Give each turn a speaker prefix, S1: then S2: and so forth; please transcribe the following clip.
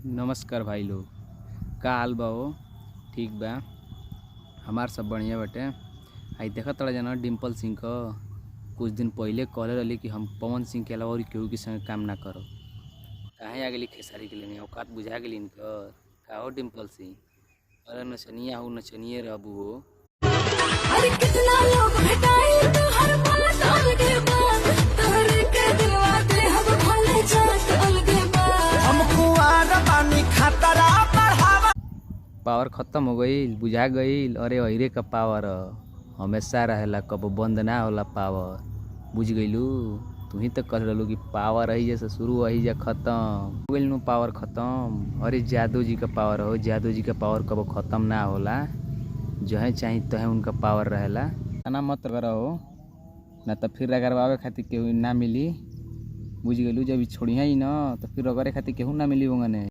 S1: नमस्कार भाई लोग। का हाल बा हो? ठीक बा। हमार सब बढ़िया बाटे। आई देखा तड़ा जाना डिम्पल सिंह क कुछ दिन पहले कहले रहली कि हम पवन सिंह के अलावा और केहू के संगे काम ना करब। काहे आ गेली खेसारी के लेने? औकात बुझा गेली इनकर। का हो डिम्पल सिंह? अरे नचनिया हो, नचनिए रहबू हो।
S2: अरे कितना लोग भेटाई तो हर बात अलगे बात तोहरे के दिलवा दे हम भले जात अलगे बात हम कुआर पानी खतरा बढ़ावा।
S1: पावर खत्म हो गईल, बुझा गईल। अरे अहिरे का पावर हमेशा रहेला, कब बंद ना होला पावर। बुझ गईलू? तू ही तो कह रहलू कि पावर अही जैसे शुरू अही जा खत्म हो गईल नु। पावर खत्म? अरे जादू जी का पावर हो। जादू जी का पावर कब खत्म ना होला। जहे चाही तहे उनका पावर रहेला। ना मत करो ना तो फिर रगड़वावे खातिर केहू ना मिली। बुझ गईलू? जब छोड़िया ही ना तो फिर रगड़े खातिर केहू ना मिली होंगे।